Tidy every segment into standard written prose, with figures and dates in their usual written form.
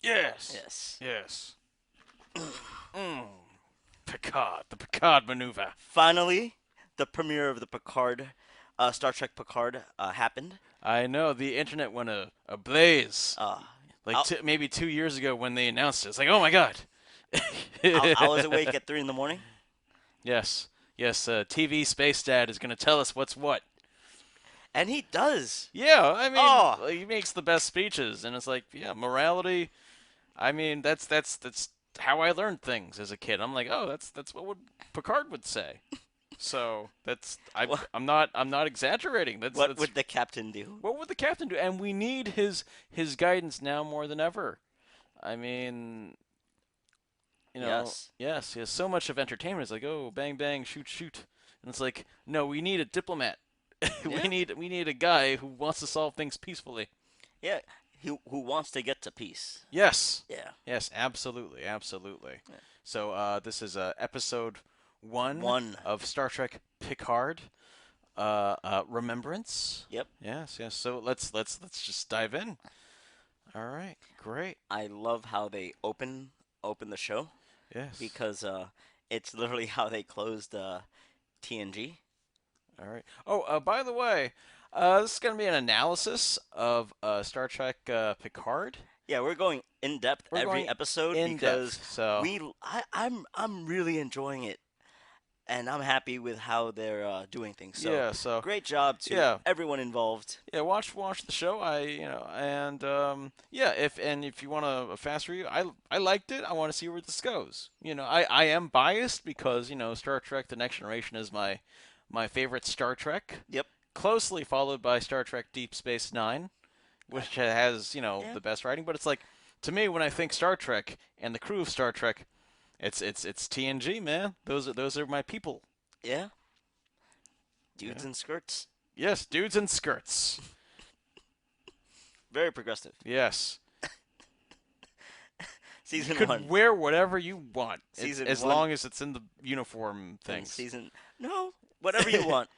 Yes. Yes. Yes. Mm. Picard. The Picard maneuver. Finally, the premiere of the Picard, Star Trek Picard, happened. I know the internet went ablaze. Uh, Like I, maybe 2 years ago when they announced it. It's like, oh my god. I was awake at 3 in the morning, Yes. Yes. TV Space Dad is going to tell us what's what. and he does. Yeah, I mean, Oh, he makes the best speeches, and it's like, yeah, morality. I mean, that's how I learned things as a kid. I'm like, oh, that's what Picard would say. So that's what, I'm not exaggerating. what That's would the captain do? what would the captain do? And we need his guidance now more than ever. I mean, Yes. yes, yes. So much of entertainment is like, oh, bang bang, shoot shoot, and it's like, no, we need a diplomat. Yeah. We need a guy who wants to solve things peacefully. Yeah. Who wants to get to peace? Yes, Yeah. yes, absolutely, absolutely. Yeah. So this is episode one One. of Star Trek Picard. Remembrance. Yep. Yes, yes. So let's just dive in. All right, great. I love how they open the show Yes. because it's literally how they closed TNG. All right. Oh, by the way, this is going to be an analysis of Star Trek Picard. Yeah, we're going in depth We're every going episode in because depth. So, I'm really enjoying it, and I'm happy with how they're doing things. So yeah, so great job to yeah, everyone involved. yeah. Watch the show. And yeah. If you want a fast review, I liked it. I want to see where this goes. I am biased because Star Trek: The Next Generation is my favorite Star Trek, Yep. closely followed by Star Trek Deep Space Nine, Uh, which has yeah. the best writing. But it's like, to me, when I think Star Trek and the crew of Star Trek, it's TNG, man. Those are my people. Yeah. Dudes Yeah. in skirts. Yes, dudes in skirts. Very progressive. Yes. You Season could one. wear whatever you want, Season as one long as it's in the uniform and things. season. No, whatever you want.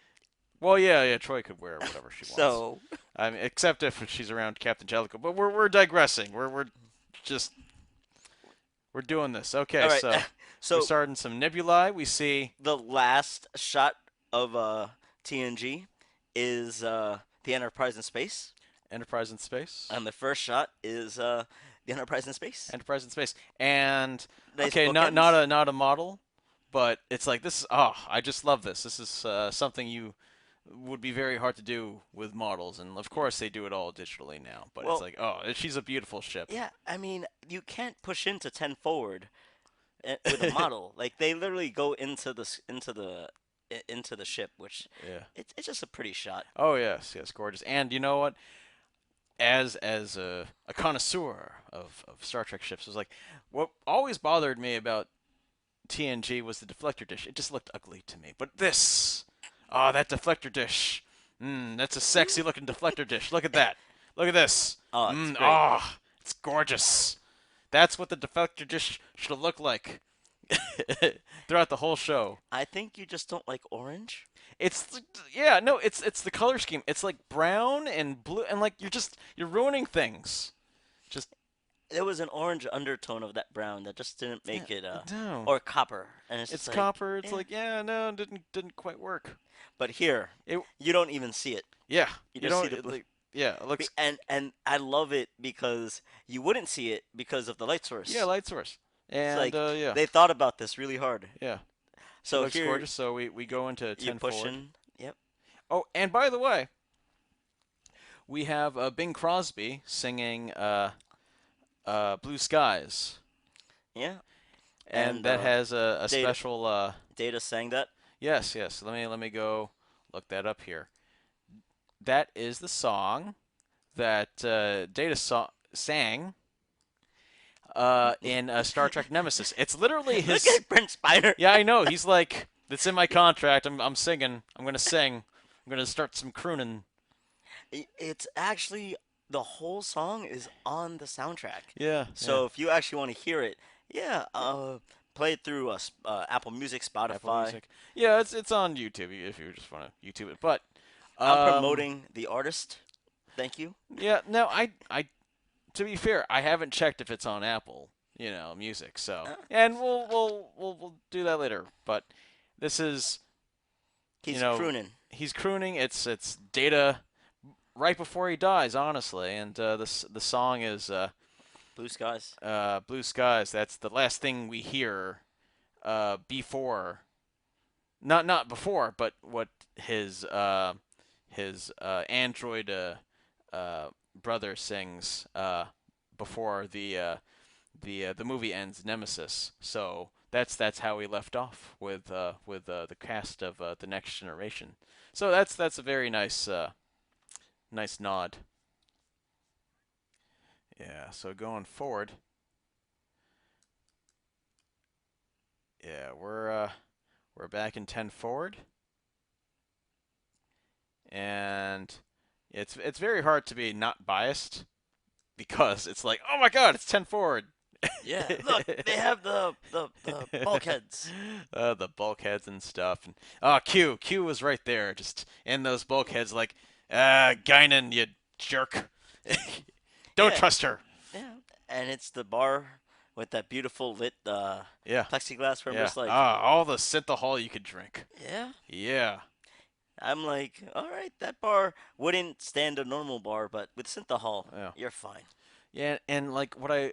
Well, yeah, yeah. Troy could wear whatever she wants. So, I mean, except if she's around Captain Jellicoe. But we're digressing. We're just we're doing this. Okay, all right. so we So start in some nebulae. We see the last shot of TNG is the Enterprise in space, Enterprise in space. and the first shot is the Enterprise in space. Enterprise in space. And Nice okay, bookends. not a model, but it's like this. Oh, I just love this. This is something you would be very hard to do with models, and of course they do it all digitally now. But it's Well, like, oh, she's a beautiful ship. yeah. I mean, you can't push into 10 forward with a model. Like they literally go into the ship, which Yeah. it's just a pretty shot. Oh yes, yes, gorgeous. And you know what? As a connoisseur of Star Trek ships, was like what always bothered me about TNG was the deflector dish. It just looked ugly to me. But this, oh, that deflector dish. That's a sexy looking deflector dish. Look at that. Look at this. Oh, it's great. Oh, it's gorgeous. That's what the deflector dish should look like throughout the whole show. I think you just don't like orange. It's yeah, no, it's the color scheme. It's like brown and blue, and like you're ruining things. Just There was an orange undertone of that brown that just didn't yeah, make it no. or copper, and it's It's just like copper. It's yeah. like yeah, no, didn't quite work. But here, It you don't even see it. yeah, You you just see don't the blue. like yeah, it looks And I love it because you wouldn't see it because of the light yeah, source. light source. It's And like yeah, they thought about this really hard. yeah, it So looks here gorgeous. So we go into you 10 push forward. in. Yep. Oh, and by the way, we have Bing Crosby singing Blue Skies. Yeah. And And that has a Data special Data sang that. yes, yes. Let me go look that up here. That is the song that sang in Star Trek Nemesis. It's literally Look his. at Prince Spiner. Yeah, I know. He's like, it's in my contract. I'm singing. I'm gonna sing. I'm gonna start some crooning. It's actually the whole song is on the soundtrack. Yeah, yeah. So if you actually want to hear it, yeah, play it through Apple Music, Apple Spotify. Music. Yeah, it's on YouTube if you just want to YouTube it. But I'm um, promoting the artist. Thank you. yeah, no, I to be fair, I haven't checked if it's on Apple, Music. So, Uh, and we'll do that later. But this is, you he's know, crooning. he's crooning. It's Data right before he dies, honestly. And the song is Blue skies. Blue Skies. That's the last thing we hear before, not before, but what his android uh, brother sings before the movie ends, Nemesis. So that's how we left off with the cast of the Next Generation. So that's a very nice nod. Yeah. So going forward, yeah, we're back in 10 forward, and it's very hard to be not biased because it's like, oh my God, it's 10 forward. Yeah, look, they have the bulkheads. The bulkheads and stuff. And Q was right there, just in those bulkheads, like, Guinan, you jerk. Don't Yeah, trust her. yeah, and it's the bar with that beautiful lit Yeah, plexiglass where I'm yeah. just like, All the synthahol you could drink. yeah. Yeah, I'm like, all right, that bar wouldn't stand a normal bar, but with synthahol, yeah, you're fine. yeah. And like what I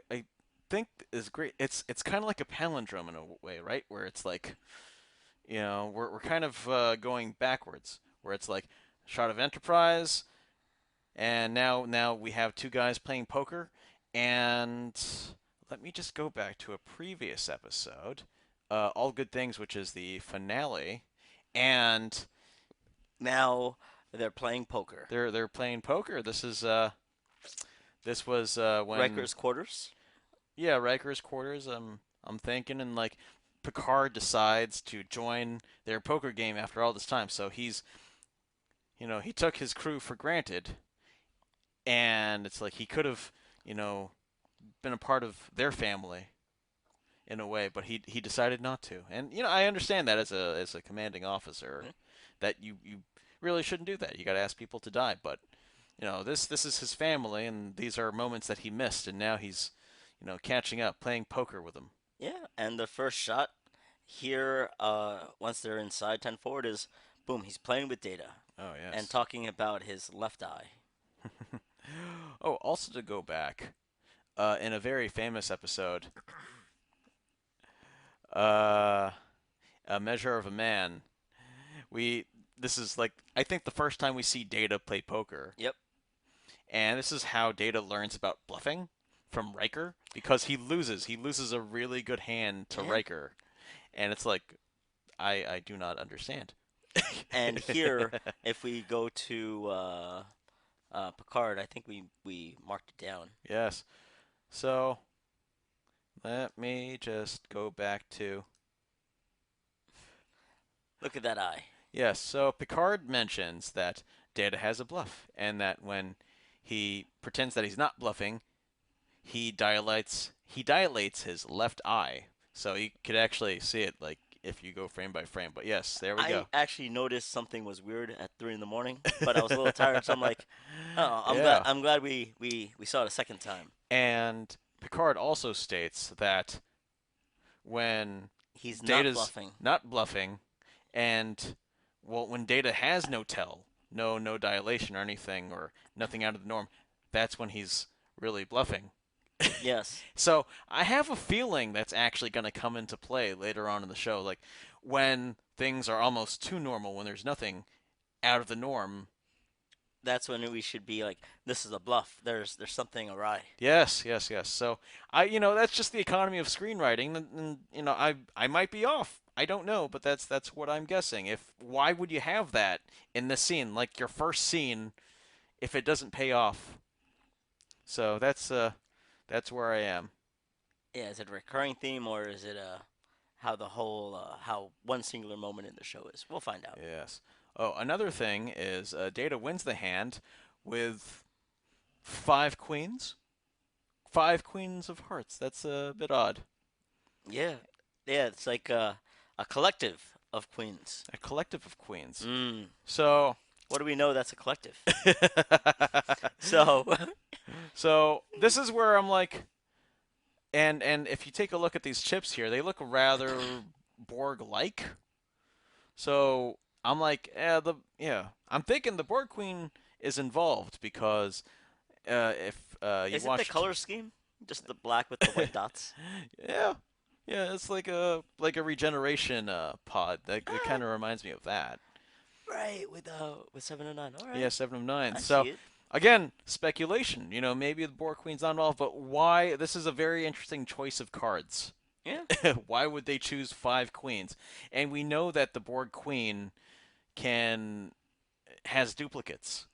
think is great, it's kind of like a palindrome in a way, right? Where it's like, we're kind of going backwards, where it's like shot of Enterprise, and now we have two guys playing poker. And let me just go back to a previous episode, All Good Things, which is the finale, and Now they're playing poker. they're playing poker. This was when, Riker's quarters. yeah, Riker's quarters. I'm thinking, and like Picard decides to join their poker game after all this time. So he took his crew for granted, and it's like he could have, you know, been a part of their family in a way, but he decided not to. And I understand that as a commanding officer, that you really shouldn't do that. You got to ask people to die, but this is his family, and these are moments that he missed, and now he's catching up, playing poker with them. Yeah, and the first shot here, once they're inside 10 forward, is boom, he's playing with Data Oh and yes. talking about his left eye. Oh, also to go back, in a very famous episode, uh, A Measure of a Man, we this is like, I think, the first time we see Data play poker. Yep. And this is how Data learns about bluffing from Riker, because he loses. He loses a really good hand to Yeah. Riker, and it's like, I do not understand. And here, if we go to Picard, I think we marked it down. Yes. So let me just go back to, Look at that eye. yes. So Picard mentions that Data has a bluff, and that when he pretends that he's not bluffing, he dilates his left eye, so you could actually see it, like, if you go frame by frame. But yes, there we I go. actually noticed something was weird at 3 in the morning, but I was a little tired, so I'm like, oh, I'm glad Yeah. I'm glad we saw it a second time. And Picard also states that when He's not Data's bluffing. not bluffing, and, well, when Data has no tell, no dilation or anything, or nothing out of the norm, that's when he's really bluffing. Yes. So I have a feeling that's actually going to come into play later on in the show, like when things are almost too normal, when there's nothing out of the norm. That's when we should be like, this is a bluff. There's something awry. Yes, yes, yes. So that's just the economy of screenwriting, and I might be off. I don't know, but that's what I'm guessing. If Why would you have that in this scene, like your first scene, if it doesn't pay off? So that's where I am. Yeah, is it a recurring theme or is it how the whole how one singular moment in the show is? We'll find out. Yes. Oh, another thing is, Data wins the hand with five queens. Five queens of hearts. That's a bit odd. Yeah, yeah, it's like a collective of queens. A collective of queens. Mm. So, What do we know? That's a collective. So So this is where I'm like, and if you take a look at these chips here, they look rather Borg-like. So I'm like, I'm thinking the Borg Queen is involved because if you Is it the watched, color scheme? Just the black with the white dots? yeah, yeah, it's like a regeneration pod. That Ah, kind of reminds me of that. right, with 709. All Yeah, right, 7 of 9. I So see it. again, speculation. Maybe the Borg Queen's not involved, but why? This is a very interesting choice of cards. Yeah, Why would they choose 5 queens? And we know that the Borg Queen can has duplicates.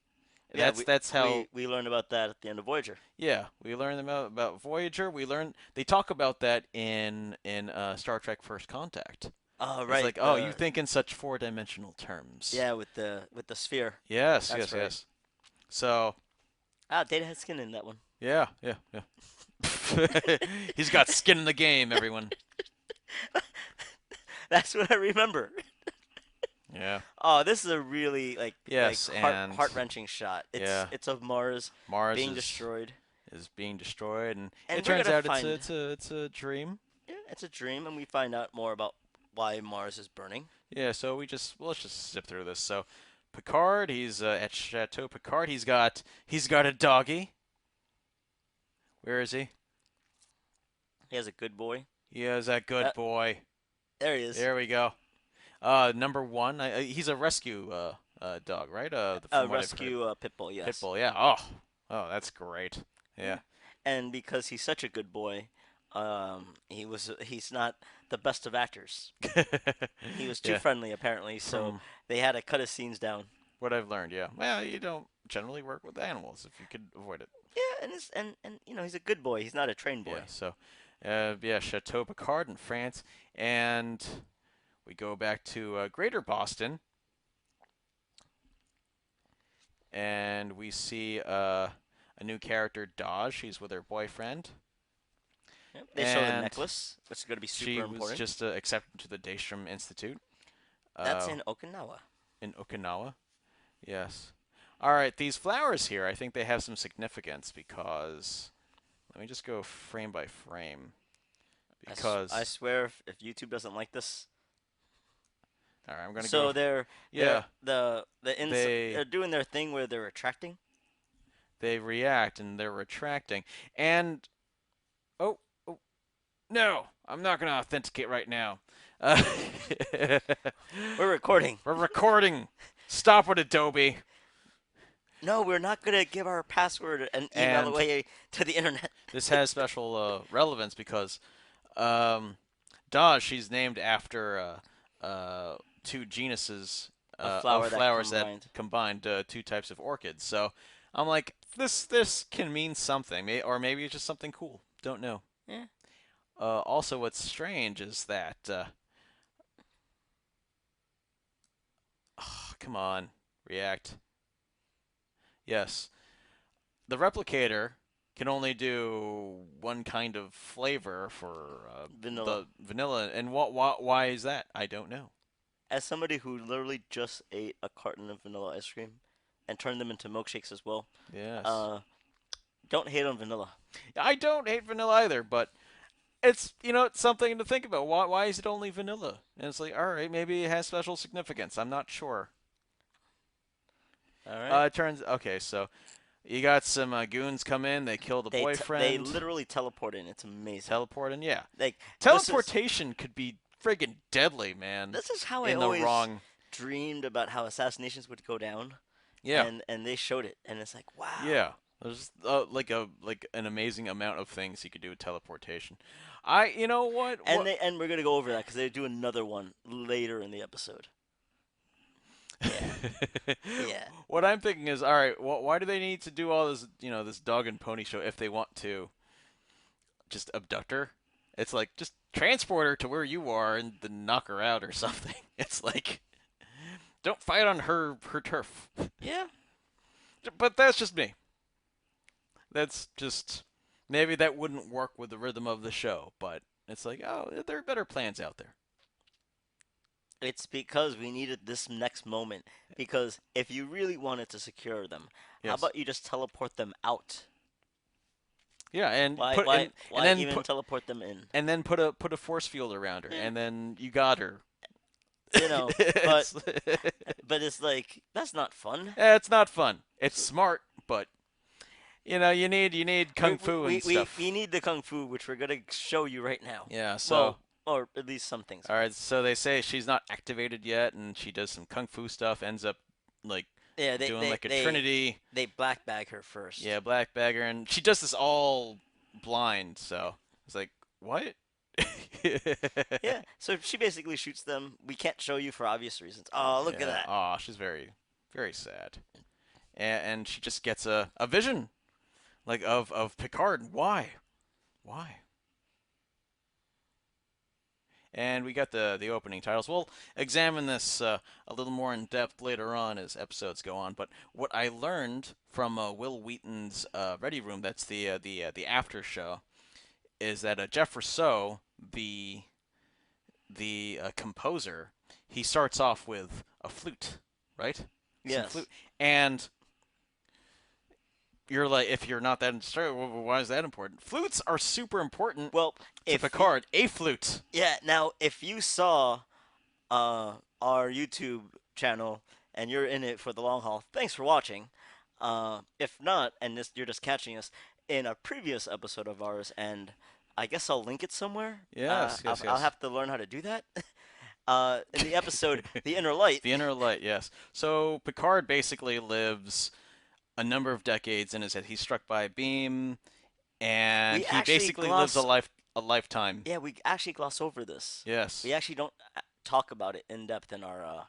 yeah. That's how. We learned about that at the end of Voyager. Yeah, we learned about Voyager. We learned they talk about that in Star Trek First Contact. Oh, It's right. like, oh, you The think in such four-dimensional terms. Yeah, with the sphere. Yes, That's yes, right. yes. So, Ah, Data had skin in that one. yeah, yeah, yeah. He's got skin in the game, everyone. That's what I remember. Yeah. Oh, this is a really like Yes, and heart wrenching shot. yeah, It's of Mars Mars being destroyed, is being destroyed, and it and we're turns gonna out find it's a dream. yeah, it's a dream, and we find out more about why Mars is burning. Yeah, so let's just zip through this. So, Picard, he's at Chateau Picard. He's got a doggy. Where is he? He has a good boy. He is that good Uh, boy. there he is. There we go. Number one. He's a rescue dog, right? A From what I've heard. rescue pit bull, yes. Pitbull. Yeah. Oh, that's great. Yeah. Yeah. And because he's such a good boy, he's not the best of actors. He was too Yeah. friendly apparently, so From they had to cut his scenes down. what I've learned, yeah. Well, you don't generally work with animals if you could avoid it. Yeah, and he's a good boy. He's not a trained Yeah. boy. So, yeah, Chateau Picard in France, and we go back to Greater Boston, and we see a new character, Dodge. She's with her boyfriend, Yep. They show the and necklace, which is going to be she super was important. just accepted to the Daystrom Institute That's uh, in Okinawa. in Okinawa. Yes. All right, these flowers here, I think they have some significance because let me just go frame by frame I because swear, if YouTube doesn't like this, all right, I'm gonna go. so they're Yeah, they're they doing their thing where they're retracting. they react and they're retracting. And oh, oh no, I'm not gonna authenticate right now. Uh, We're recording. we're recording. Stop it, Adobe. No, we're not gonna give our password and email And away to the internet. this has special relevance because um, Dodge, she's named after two genuses A of flower that flowers that combined. combined two types of orchids. So I'm like, this can mean something, or maybe it's just something cool. Don't know. Yeah. Also, what's strange is that oh, come on, react. Yes, the replicator can only do one kind of flavor for Vanilla. the vanilla, and why is that? I don't know. As somebody who literally just ate a carton of vanilla ice cream and turned them into milkshakes as well, Yes, uh, don't hate on vanilla. I don't hate vanilla either, but it's something to think about. Why is it only vanilla? And it's like, all right, maybe it has special significance. I'm not sure. All right. It turns okay. So you got some goons come in. They kill the They boyfriend. literally teleport in. It's amazing. Teleporting, yeah. Like this is Teleportation could be friggin' deadly, man. this is how I In the always wrong. dreamed about how assassinations would go down, Yeah, and they showed it, and it's like wow. yeah. There's like an amazing amount of things you could do with teleportation. You know what? And we're gonna go over that because they do another one later in the episode. Yeah, yeah. What I'm thinking is, all right, why do they need to do all this, this dog and pony show if they want to just abduct her? It's like just transport her to where you are and then knock her out or something. It's like don't fight on her turf. Yeah. But that's just me. That's just maybe that wouldn't work with the rhythm of the show, but it's like, oh, there are better plans out there. It's because we needed this next moment. Because if you really wanted to secure them, how Yes. about you just teleport them out? Yeah, and Why put why and why then even teleport them in? put a force field around her, Yeah, and then you got her. you know, but it's it's like that's not fun. it's not fun. It's So smart, but you need kung fu and we stuff. need the kung fu, which we're gonna show you right now. Yeah. Well, So or at least some things all of it. right. So they say she's not activated yet, and she does some kung fu stuff. Ends up like Yeah, doing like a Trinity. they black bag her first. Yeah, black bagger, and she does this all blind. So it's like what? Yeah, so she basically shoots them. We can't show you for obvious reasons. Oh, look at Yeah. that. Oh, she's very, very sad. And she just gets a vision like of Picard. Why? Why? And we got the opening titles. We'll examine this a little more in depth later on as episodes go on. But what I learned from Will Wheaton's Ready Room, that's the after show, is that Jeff Rousseau, the composer, he starts off with a flute, right? Some flute, Yes. and you're like, if you're not that interested, why is that important? Flutes are super important Well, to if you, Picard. A flute. yeah, now if you saw our YouTube channel and you're in it for the long haul, thanks for watching. If not, and this you're just catching us in a previous episode of ours, and I guess I'll link it somewhere. Yes, yes, I'll yes. have to learn how to do that. In the episode "The Inner Light," The inner light, yes. So Picard basically lives a number of decades in his head. He's struck by a beam, and we he actually basically lives gloss. a lifetime. Yeah, we actually gloss over this. Yes, We actually don't talk about it in depth in our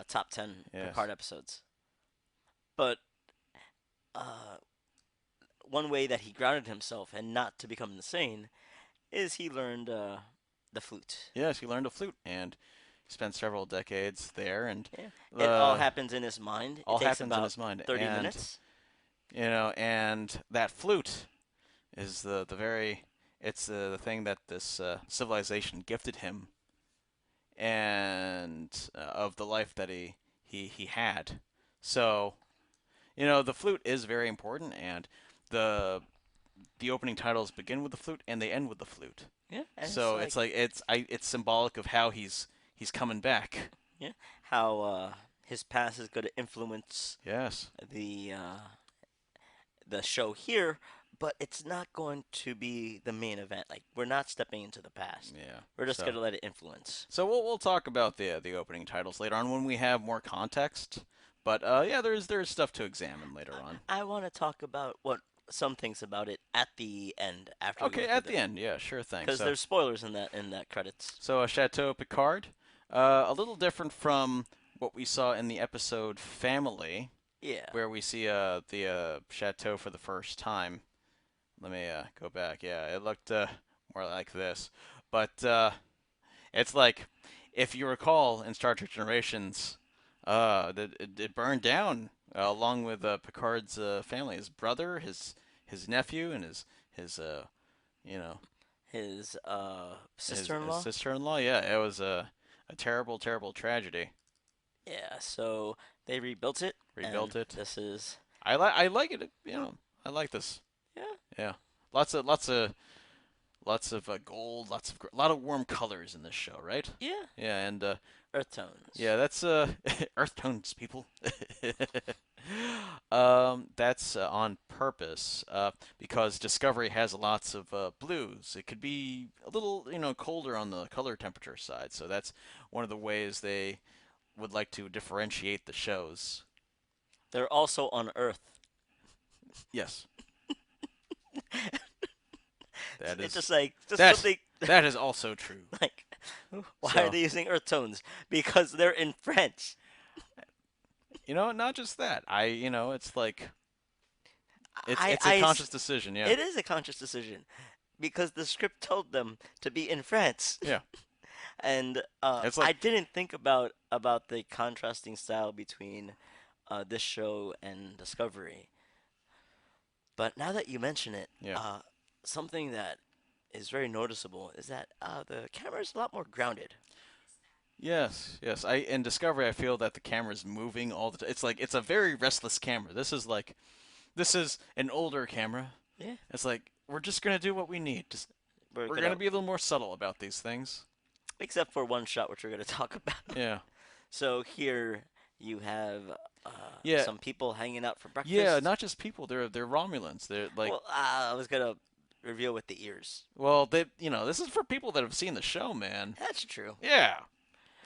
top 10 yes. Picard episodes. But uh, one way that he grounded himself and not to become insane is he learned the flute. Yes, he learned a flute and spent several decades there, and Yeah, it all uh, happens in his mind. It all takes happens in about his mind. 30 minutes. And that flute is the very it's the thing that this civilization gifted him, and of the life that he had. So the flute is very important, and the the opening titles begin with the flute and they end with the flute. Yeah, and it's So like, it's symbolic of how he's coming back. yeah, how his past is going to influence Yes. the show here, but it's not going to be the main event. Like we're not stepping into the past. Yeah. We're just So gonna let it influence. so we'll talk about the opening titles later on when we have more context. But yeah, there's stuff to examine later on. I want to talk about what some things about it at the end after we go Okay, through at the the end, yeah, sure thing. because there's spoilers in that credits. Chateau Picard, a little different from what we saw in the episode Family, Yeah, where we see the chateau for the first time. Let me go back. Yeah, it looked more like this, but it's like if you recall in Star Trek Generations, it burned down along with Picard's family, his brother, his nephew, and his you know his sister-in-law. sister-in-law. Yeah, it was a terrible, terrible tragedy. Yeah, so they rebuilt it, and Rebuilt it. this is I like it. I like this. yeah, Yeah, lots of gold, a lot of warm colors in this show, right? yeah, Yeah, and earth tones. yeah, that's earth tones, people. That's on purpose because Discovery has lots of blues. It could be a little, colder on the color temperature side, so that's one of the ways they would like to differentiate the shows. They're also on Earth. Yes, that It's is just like just that something that is also true. like why are So, they using earth tones? Because they're in French. not just that. It's like it's a I conscious decision. Yeah, it is a conscious decision because the script told them to be in France, yeah. and It's I like didn't think about the contrasting style between this show and Discovery. But now that you mention it, yeah. something that is very noticeable is that the camera is a lot more grounded. Yes, yes. In Discovery, I feel that the camera's moving all the time. It's like it's a very restless camera. This is an older camera, Yeah, It's like we're just gonna do what we need. Just work we're it gonna out. be a little more subtle about these things. Except for one shot, which we're going to talk about. Yeah. So here you have Yeah. some people hanging out for Yeah. breakfast. Not just people. They're Romulans. They're like, Well, I was going to reveal with the ears. well, they this is for people that have seen the show, man. That's true. Yeah.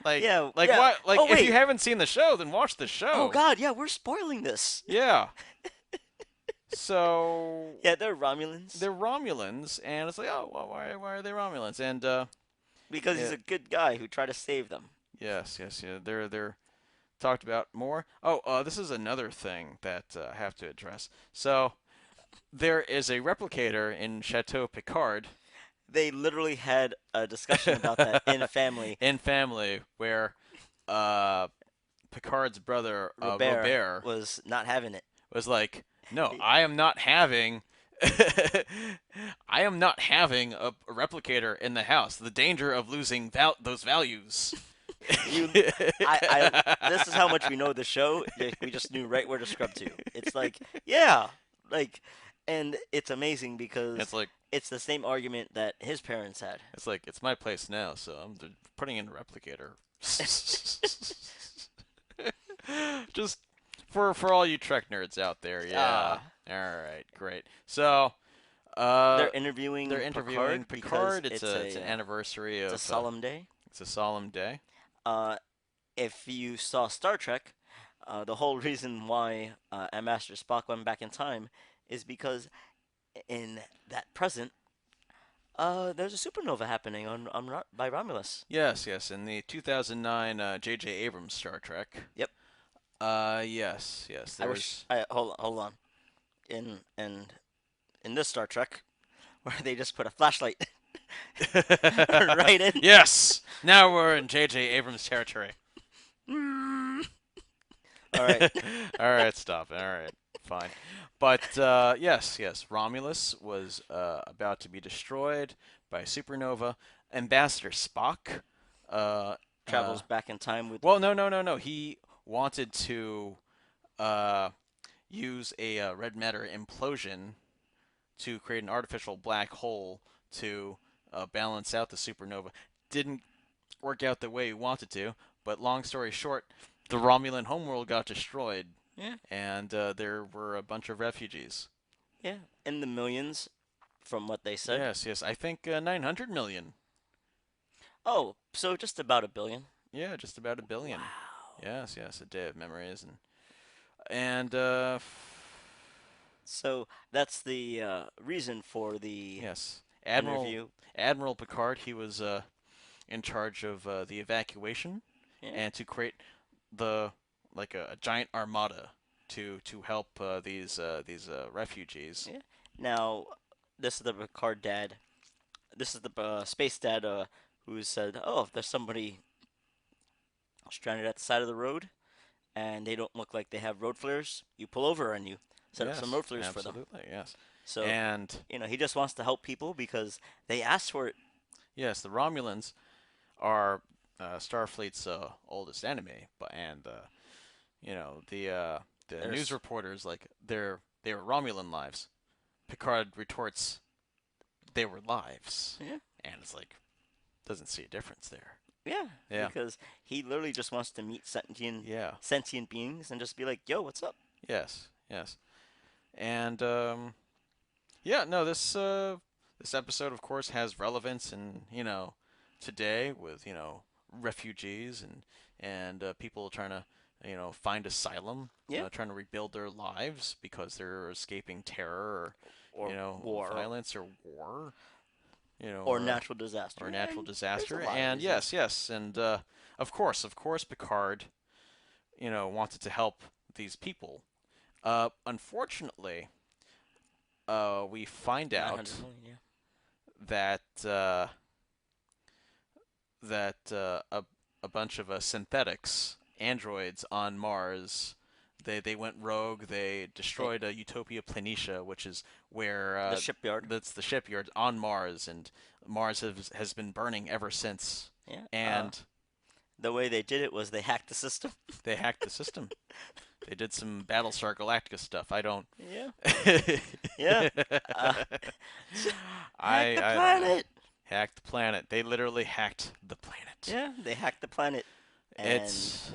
Yeah, Like yeah. what? Like Oh, if you wait. haven't seen the show, then watch the Oh, show. God. Yeah, we're spoiling this. Yeah. So Yeah, they're Romulans. they're Romulans, and it's like, oh, well, why are they Romulans? And Because he's yeah, a good guy who tried to save them. yes, yeah, they're talked about more. Oh, this is another thing that I have to address. So there is a replicator in Chateau Picard They literally had a discussion about that in family. in Family where uh, Picard's brother Robert Robert was not having it. was like, "No, He- I am not having." I am not having a replicator in the house. The danger of losing those values. You, this is how much we know the show. We just knew right where to scrub to. It's like, yeah, like, and it's amazing because It's like it's the same argument that his parents had. it's my place now, so I'm putting in a replicator. Just for all you Trek nerds out there, yeah. Ah, All right, great. So, they're interviewing they're interviewing Picard because Picard. It's an anniversary it's a of solemn day. it's a solemn day. Uh, if you saw Star Trek, the whole reason why Master Spock went back in time is because in that present, there's a supernova happening by Romulus. Yes. In the 2009 J.J. Abrams Star Trek. Yep. Yes. I wish. There's Hold on. In this Star Trek, where they just put a flashlight right in. yes. Now we're in J.J. Abrams territory. All right. All right, stop. All right, fine. But yes. Romulus was about to be destroyed by a supernova. Ambassador Spock. Uh, uh, Travels back in time with. well, no. He wanted to uh, use a red matter implosion to create an artificial black hole to balance out the supernova. Didn't work out the way he wanted to, but long story short, the Romulan homeworld got destroyed, Yeah. and there were a bunch of refugees. Yeah. In the millions, from what they said. Yes. I think 900 million. Oh, so just about a billion. Yeah, just about a billion. Wow. Yes. A day of memories and So that's the reason for the yes, interview. Admiral Picard. He was in charge of the evacuation Yeah. and to create the like a giant armada to help these refugees. Yeah. Now, this is the Picard dad. This is the space dad who said, "Oh, if there's somebody stranded at the side of the road and they don't look like they have road flares, you pull over and you set up some Yes, road flares for them." absolutely, yes. So, And he just wants to help people because they asked for it. yes, the Romulans are Starfleet's oldest enemy, but and the news There's, reporters like they were Romulan lives. Picard retorts they were lives, yeah, and it's like doesn't see a difference there. yeah, Yeah, because he literally just wants to meet yeah, sentient beings and just be like, "Yo, what's up?" yes, and yeah, no, this episode of course has relevance in today with refugees and people trying to find asylum, Yeah, trying to rebuild their lives because they're escaping terror or or war, violence or war, or natural disaster. or a natural And there's a disaster. lot of And reasons. yes, and of course, Picard, wanted to help these people. Unfortunately, we find out 900 million, yeah. that a bunch of synthetics, androids on Mars, they went rogue. They They, destroyed Utopia Planitia, which is where the shipyard. that's the shipyard on Mars, and Mars has been burning ever since. Yeah. And the way they did it was they hacked the system. They hacked the system. They did some Battlestar Galactica stuff. I don't. Yeah, I yeah. Uh, hack the I don't know. planet. Hacked the planet. They literally hacked the planet. Yeah, they hacked the planet, and It's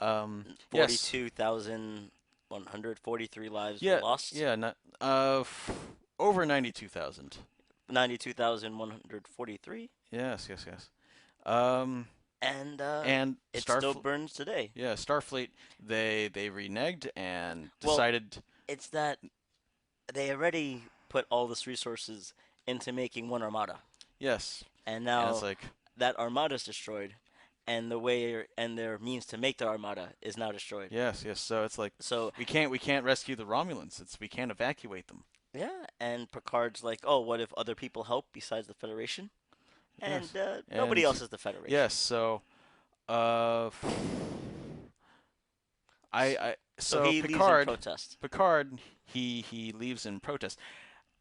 yes. 42,143 lives were Yeah, lost. yeah, not over 92,000. 92,143, Yes, yes, yes. Um and and it still Starfleet, burns today. yeah, Starfleet, they reneged and Well, decided it's that they already put all this resources into making one armada, yes. and And it's now like that armada is destroyed, and their means to make the armada is now destroyed. yes, yes. So it's like So we can't rescue the Romulans. It's we can't evacuate them. yeah, and Picard's like, oh, what if other people help besides the Federation? And Yes. nobody And else is the Federation. yes, so uh I So so he leaves in Picard protest. Picard he leaves in protest.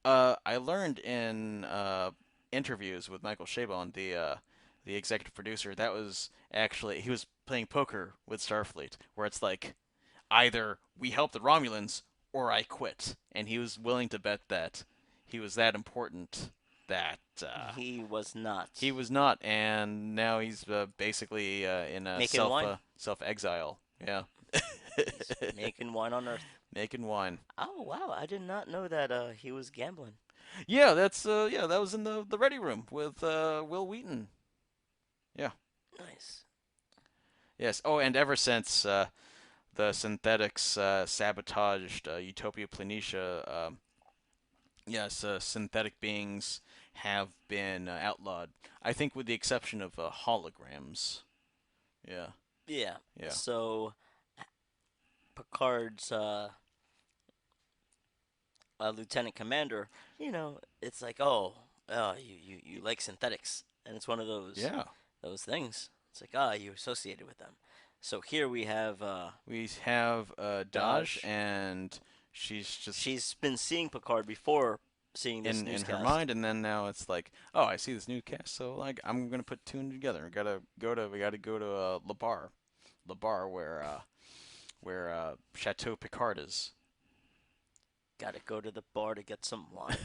I learned in interviews with Michael Chabon, the executive producer, that was actually he was playing poker with Starfleet, where it's like either we help the Romulans or I quit, and he was willing to bet that he was that important that He was not he was not, and now he's basically in a making wine. self exile. Yeah, He's making wine on Earth. making wine. Oh wow, I did not know that he was gambling. Yeah, that's yeah, that was in the Ready Room with Will Wheaton. Yeah. Nice. Yes. Oh, and ever since the synthetics sabotaged Utopia Planitia, yes, synthetic beings have been outlawed. I think with the exception of holograms. Yeah. Yeah. Yeah. So Picard's lieutenant commander, it's like, oh, you like synthetics, and it's one of Yeah. those things. It's like, you're associated with them. So here we have We have Dodge, Dodge. and she's just She's been seeing Picard before seeing this in her newscast. mind, and then now it's like, oh, I see this new cast, so like I'm gonna put two and two together. We gotta go to Labar, where Chateau Picard is. Gotta go to the bar to get some wine.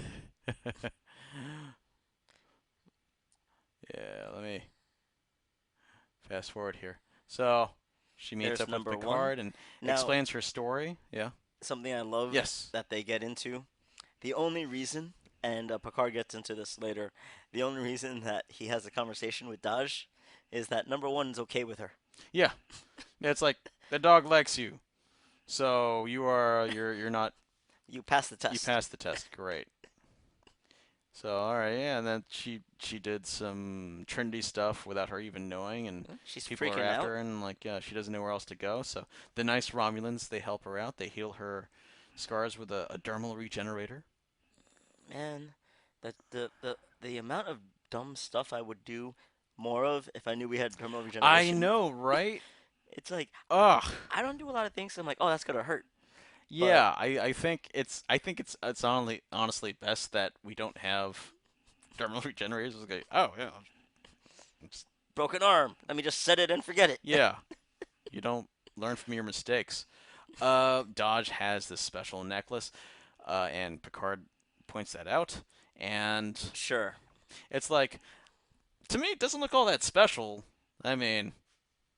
Yeah, let me fast forward here. So she meets There's up with number one. Picard and Now, explains her story. Yeah. something I love Yes. that they get into. The only reason, and Picard gets into this later, the only reason that he has a conversation with Daj is that number one is okay with her. Yeah. It's like the dog likes you, so you're not You pass the you test. passed the test. Great. So all right, yeah, and then she did some Trinity stuff without her even knowing, and She's people are freaking after out. her, and like yeah, she doesn't know where else to go. So the nice Romulans they help her out. They heal her scars with a dermal regenerator. Man, the amount of dumb stuff I would do more of if I knew we had terminal I regeneration. know, right? It's like Ugh. I don't do a lot of things. So I'm like, oh, that's gonna hurt. But Yeah, I think it's honestly best that we don't have dermal regenerators. It's like, oh yeah, it's, broken arm. Let me just set it and forget it. yeah. You don't learn from your mistakes. Dodge has this special necklace, and Picard points that out, and Sure. it's like to me it doesn't look all that special. I mean,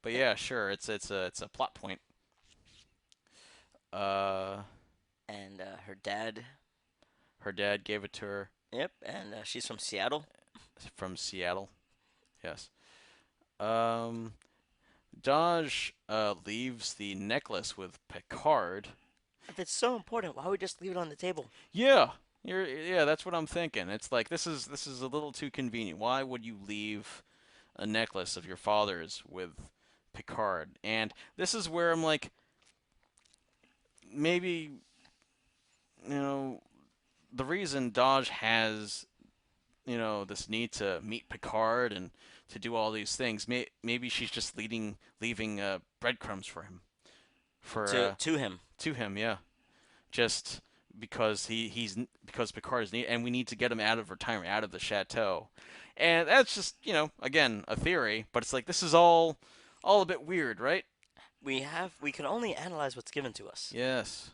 but yeah, sure, it's a plot point. Uh, And her dad. her dad gave it to her Yep. And she's from Seattle. from Seattle. Yes. Um, Dodge leaves the necklace with Picard. If it's so important, why would we just leave it on the table? Yeah, yeah, that's what I'm thinking. It's like this is a little too convenient. Why would you leave a necklace of your father's with Picard? And this is where I'm like, maybe the reason Dodge has this need to meet Picard and to do all these things. Maybe she's just leaving breadcrumbs for him, for To him. to him. Yeah, just because because Picard is need, and we need to get him out of retirement, out of the chateau, and that's just again a theory, but it's like this is all all a bit weird, right? We can only analyze what's given to us. Yes.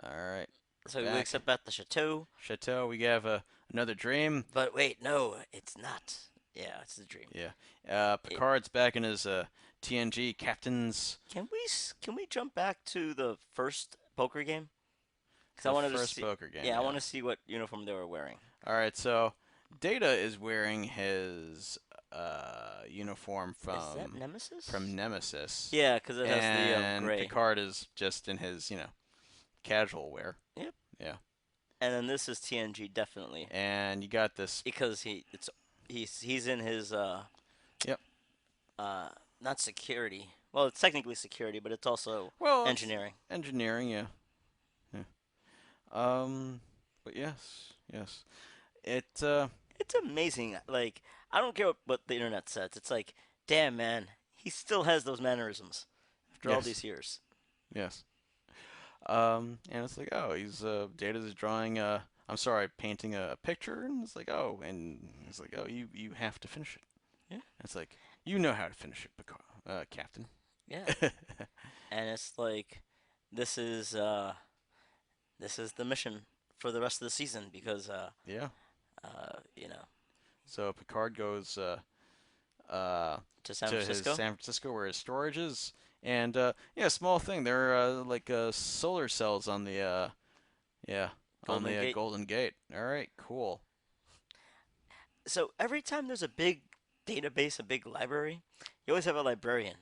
All right, So we're we back. accept at the chateau. Chateau. We have another dream. But wait, no, it's not. Yeah, it's a dream. Yeah. It, Picard's back in his TNG captain's. can we jump back to the first poker game? Because I The wanted to first see. poker game. Yeah, I Yeah. want to see what uniform they were wearing. All right. So Data is wearing his uniform Is that from Nemesis? Nemesis, Yeah, because it has the and gray. Picard is just in his casual wear. Yep. Yeah. And then this is TNG definitely And you got this. because he's in his Yep. uh not security. Well, it's technically security, but it's also Well, it's engineering. engineering. Yeah. Yeah. Um. But yes. Yes. It. It's amazing. Like I don't care what the internet says. It's like, damn man, he still has those mannerisms after all Yes. these years. Yes. And it's like, oh, he's Data's drawing I'm sorry, painting a picture, and it's like, oh, and it's like, oh, you have to finish it. Yeah. It's like, you know how to finish it, Picard, Captain. Yeah. And it's like this is uh this is the mission for the rest of the season because Yeah. you know, So Picard goes uh to San to his Francisco. San Francisco where his storage is, and yeah, small thing. There are like solar cells on the yeah on Golden the Gate. Golden Gate. All right, cool. So every time there's a big database, a big library, you always have a librarian.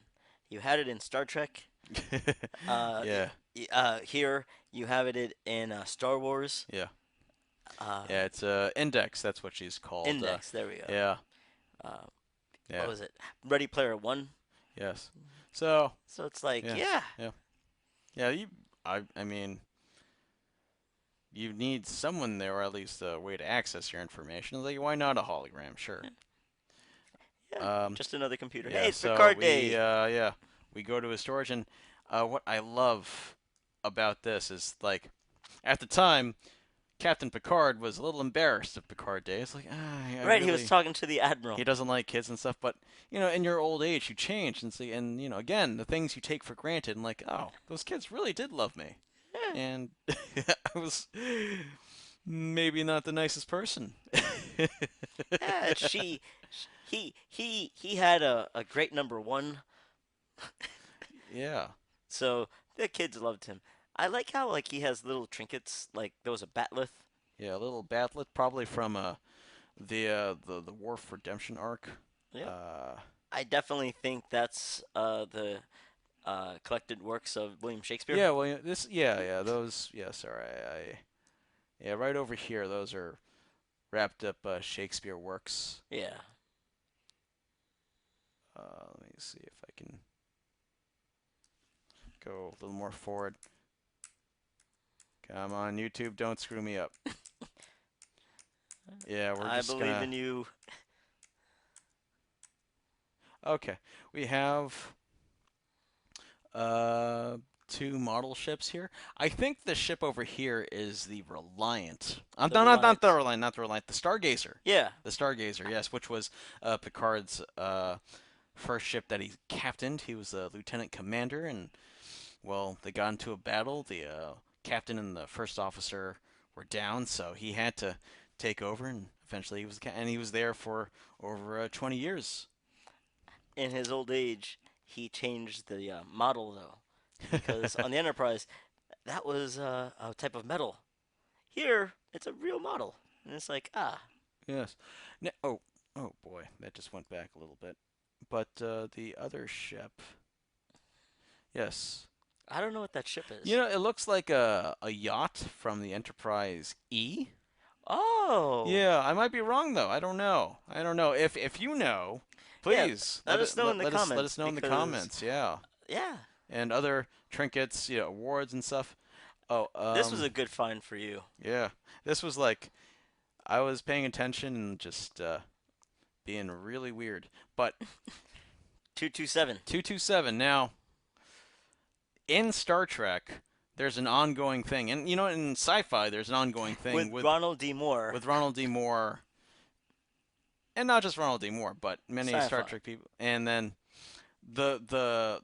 You had it in Star Trek. Yeah, Here you have it in Star Wars. yeah, Uh, yeah. It's Index. That's what she's called. Index. There we go. Yeah, Uh, what yeah, was it? Ready Player One. yes. So So it's like, yes, yeah, yeah, yeah. I mean, you need someone there, or at least a way to access your information. Like, why not a hologram? Sure. yeah, Um, just another computer. Hey, yeah. it's So Picard Day. we go to his storage, and what I love about this is like, at the time, Captain Picard was a little embarrassed of Picard Day. It's like, I Right, he was really. talking to the Admiral. He doesn't like kids and stuff, but in your old age, you change and see, and again, the things you take for granted, and like, oh, those kids really did love me, Yeah, and I was maybe not the nicest person. yeah. He had a great number one, Yeah, so the kids loved him. I like how like he has little trinkets. Like there was a batleth. yeah, a little Batlet, probably from the Worf Redemption arc. Yeah, Uh, I definitely think that's the collected works of William Shakespeare. yeah, well, yeah, those, yeah, sorry, yeah, right over here, those are wrapped up Shakespeare works. Yeah. Let me see if I can go a little more forward. Come on, YouTube, don't screw me up. Yeah, we're I just believe gonna. in you. Okay, we have uh two model ships here. I think the ship over here is the Reliant. The Not the Reliant. Reliant, not the Reliant. The Stargazer. Yeah. The Stargazer, yes, which was Picard's first ship that he captained. He was a lieutenant commander, and well, they got into a battle. The captain and the first officer were down, so he had to take over, and eventually he was there for over 20 years. In his old age, he changed the model though, because on the Enterprise, that was a type of metal. Here, it's a real model, and it's like Yes. Oh boy, that just went back a little bit. But the other ship, yes. I don't know what that ship is. It looks like a yacht from the Enterprise E. Oh, Yeah, I might be wrong though. I don't know. I don't know. If you know, yeah. please Let us know in the let us comments know in the because comments. Yeah, yeah, and other trinkets, awards and stuff. Oh, this was a good find for you. yeah. This was like I was paying attention and just being really weird. But 227 227 now in Star Trek. There's an ongoing thing, and in sci-fi, there's an ongoing thing with Ronald D. Moore. with Ronald D. Moore, and not just Ronald D. Moore, but many Star Sci-fi. Trek people. And then the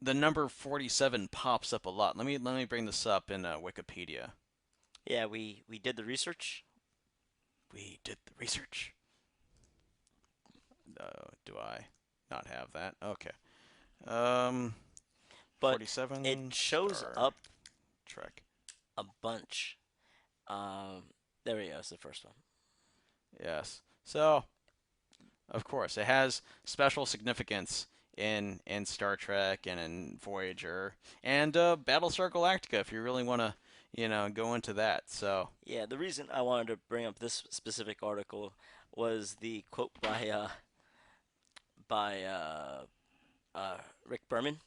the number 47 pops up a lot. Let me bring this up in Wikipedia. Yeah, we did the research, We did the research. Do I not have that? Okay. Um, but it 47 shows Star up Trek. a bunch. Um, there we go. It's the first one. Yes. So, of course, it has special significance in Star Trek and in Voyager and Battlestar Galactica if you really want to, go into that. So, Yeah, the reason I wanted to bring up this specific article was the quote by Rick Berman.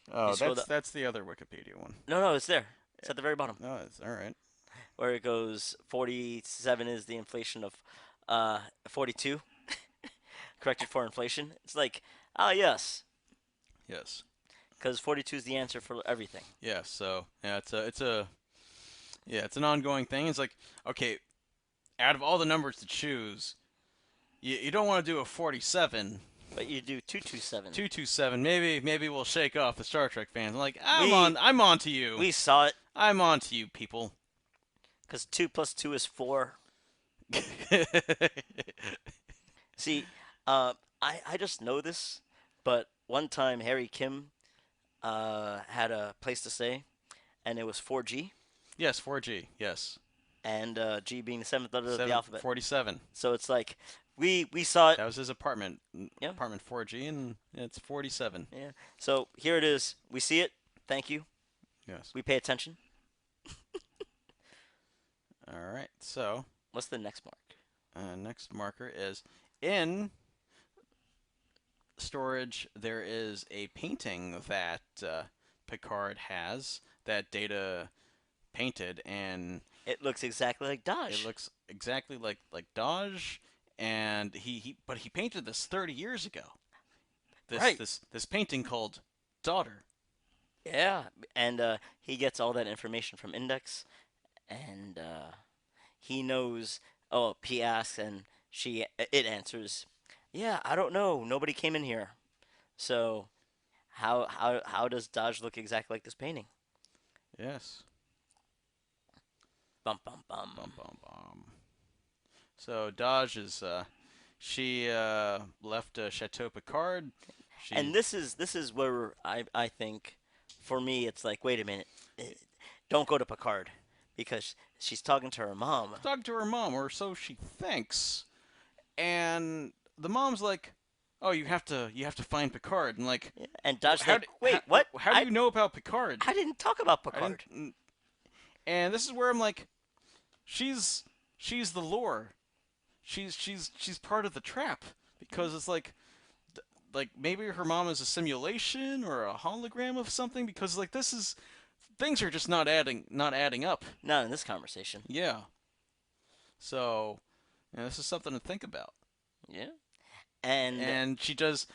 You oh, scroll that's down. that's the other Wikipedia one. No, it's there. It's at the very bottom No, it's all right. where it goes 47 is the inflation of 42 corrected for inflation. It's like, ah, yes, Yes. because 42 is the answer for everything. Yeah, so yeah, it's an ongoing thing. It's like, okay, out of all the numbers to choose, you don't want to do a 47, But you do 227. 227. Maybe we'll shake off the Star Trek fans. I'm like, We I'm on to you. we saw it I'm on to you, people. because 2 plus 2 is 4. See, I just know this, but one time Harry Kim had a place to stay, and it was 4G, Yes, 4G. Yes. and G being the seventh letter of the 7 alphabet. 47. So it's like we saw it. That was his apartment. Yeah, Apartment 4G and it's 47. yeah. So here it is. We see it. Thank you. Yes. We pay attention. All right. So, What's the next mark? next marker is in storage. There is a painting that Picard has that Data painted, and It looks exactly like it Dodge. looks exactly like Dodge. And but he painted this 30 years ago. This Right. this this painting called Daughter. Yeah, and he gets all that information from Index, and he knows. Oh, he asks, and it answers. Yeah, I don't know. Nobody came in here. So how does Dodge look exactly like this painting? Yes. Bum bum bum. Bum bum bum. So Dodge is she left Chateau Picard. And She this is where I think, for me, it's like, wait a minute, don't go to Picard, because she's talking to her mom. talked to her mom, or so she thinks, and the mom's like, "Oh, you have to find Picard." And like, Yeah, and Dodge's how like, do, wait, what? how do you know about Picard? I didn't talk about I Picard. didn't. And this is where I'm like, she's she's the lore. She's part of the trap because it's like maybe her mom is a simulation or a hologram of something because like this is things are just not adding up. Not in this conversation. Yeah. So, this is something to think about. Yeah. And And she does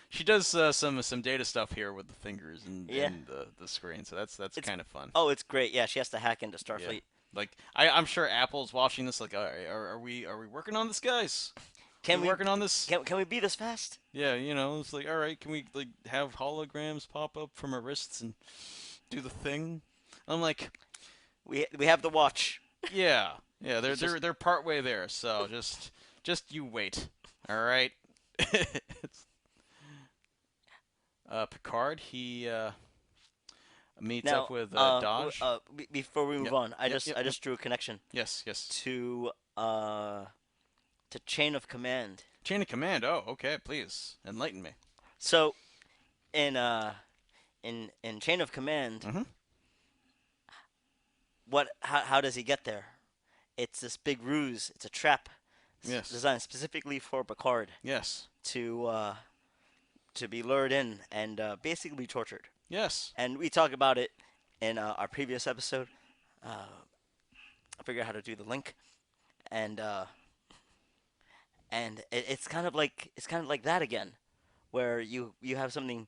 some data stuff here with the fingers and, yeah. and the screen. So that's It's kind of fun. oh, it's great. Yeah, she has to hack into Yeah. Starfleet. Like I'm sure Apple's watching this like, all right, are we working on this, guys? Are Can we we working on this? can we be this fast? Yeah, it's like, all right, can we like have holograms pop up from our wrists and do the thing? I'm like, We have the watch. yeah, yeah, they're It's just they're they're part way there, so just you wait, all right. Picard, he meets now. up with Dodge. Before we move Yep, on, I yep, just yep, I yep. just drew a connection Yes, yes. to Chain of Command. Chain of command. Oh, okay. Please enlighten me. So in in Chain of Command, Mm-hmm. how does he get there? It's this big ruse. It's a trap Yes. designed specifically for Picard Yes. to be lured in and basically be tortured. Yes. And we talk about it in our previous episode. I figure out how to do the link, and it's kind of like that again, where you have something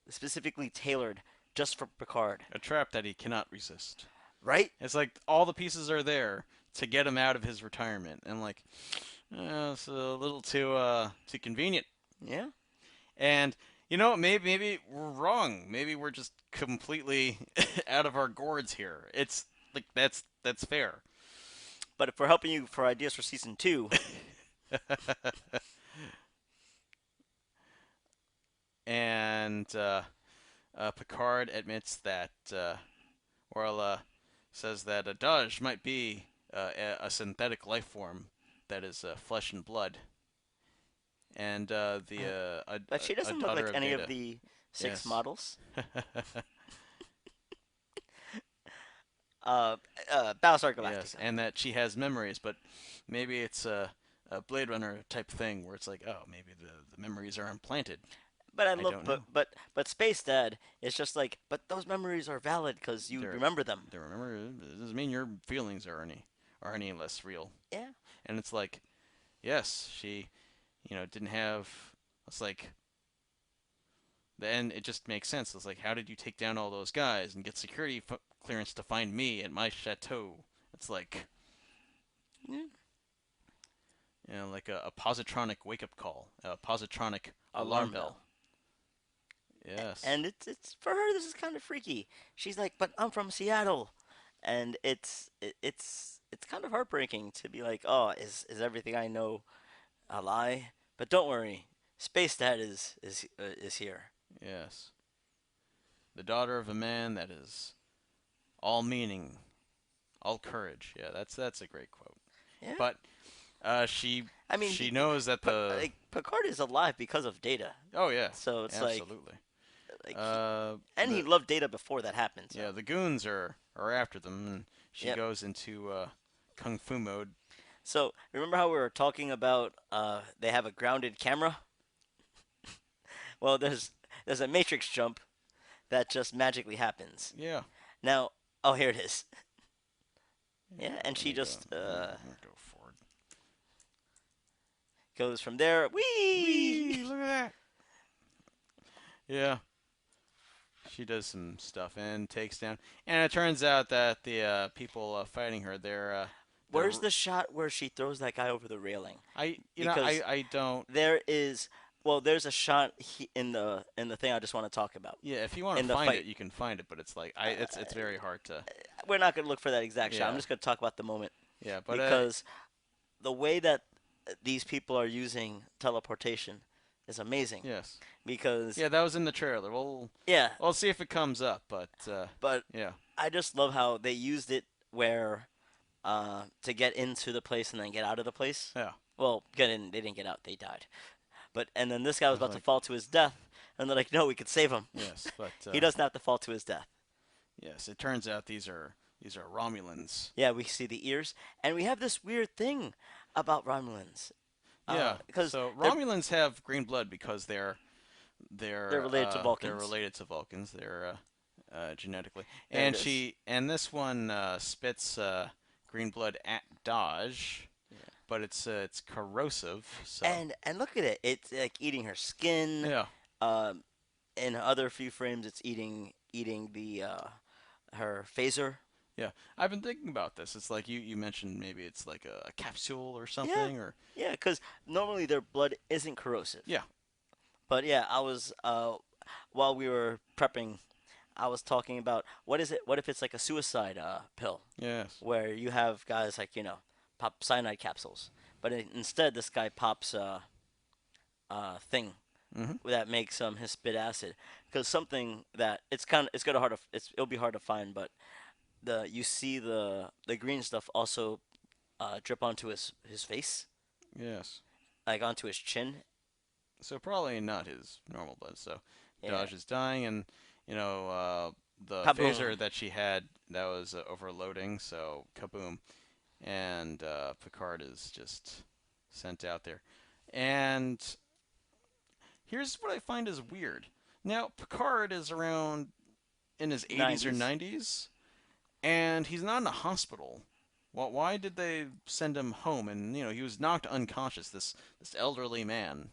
specifically tailored just for Picard, A trap that he cannot resist. right? It's like all the pieces are there to get him out of his retirement, and like, it's a little too convenient. Yeah. And maybe we're wrong. Maybe we're just completely out of our gourds here. It's like that's fair. But if we're helping you for ideas for season two, And Picard admits that, Orla says that a Daj might be a synthetic life form that is flesh and blood, and but she a doesn't look daughter like of any of Data. the six Yes. models. Uh, Battlestar Yes, Galactica. and that she has memories, but maybe it's a Blade Runner type thing where it's like, oh, maybe the memories are implanted. But I I love, don't know. but Space Dad is just like, but those memories are valid because you They're remember them. they remember it doesn't mean your feelings are any less real. Yeah. And it's like, yes, she, didn't have. It's like then it just makes sense. It's like, how did you take down all those guys and get security clearance to find me at my chateau? It's like, Yeah. like a positronic wake up call, a positronic alarm Alarm bell. bell. Yes. And it's for her. This is kind of freaky. She's like, but I'm from Seattle, and it's kind of heartbreaking to be like, oh, is everything I know a lie? But don't worry, Space Dad is here. Yes. The daughter of a man that is all meaning, all courage. Yeah, that's a great quote. Yeah. But she I mean, she knows that the like Picard is alive because of Data. oh yeah, So it's absolutely. like and he The loved Data before that happened. So yeah, the goons are after them, and she yep. goes into kung fu mode. So remember how we were talking about they have a grounded camera? Well, there's a matrix jump that just magically happens. Yeah. Now, oh here it is. Yeah, Yeah, and let she me go. just Let me go forward. goes from there. Whee! Whee! Look at that. Yeah, she does some stuff and takes down. And it turns out that the people fighting her, they're Where's the shot where she throws that guy over the railing? I you know Because I don't. there is there's a shot in the thing I just want to talk about Yeah, if you want in to the find it, fight. you can find it, but it's like it's Uh, very hard to. we're not going to look for that exact shot. I'm Yeah, just going to talk about the moment yeah, but because the way that these people are using teleportation is amazing. yes, Because yeah, that was in the trailer. yeah, We'll see if it comes up, but but yeah, I just love how they used it where to get into the place and then get out of the place. yeah. Well, get in. They didn't get out. They died. But and then this guy I was was about to like, fall to his death, and they're like, "No, we could save him. yes, but He doesn't have to fall to his death." yes, it turns out these are Romulans. Yeah, we see the ears, and we have this weird thing about Romulans, Yeah, because so they're Romulans have green blood because they're related to they're Vulcans. related to Vulcans. They're genetically, There it and is. this one spits green blood at Dodge, Yeah. but it's corrosive. So And look at it. It's like eating her skin. yeah, Um, in other few frames, it's eating the her phaser. yeah. I've been thinking about this. It's like you mentioned maybe it's like a capsule or Yeah, something or yeah. Because normally their blood isn't corrosive. yeah, But yeah, I was while we were prepping, I was talking about what is it? What if it's like a suicide pill yes, where you have guys like pop cyanide capsules, but instead this guy pops thing hmm that makes his spit acid because something that it'll be hard to find, but the you see the green stuff also drip onto his face, yes. like onto his chin. So probably not his normal blood. So Yeah, Dodge is dying, and the kaboom. phaser that she had that was overloading. So kaboom, and Picard is just sent out there. And here's what I find is weird. Now Picard is around in his 80s or 90s. 90s, and he's not in a hospital. Well, why did they send him home? And he was knocked unconscious. This elderly man.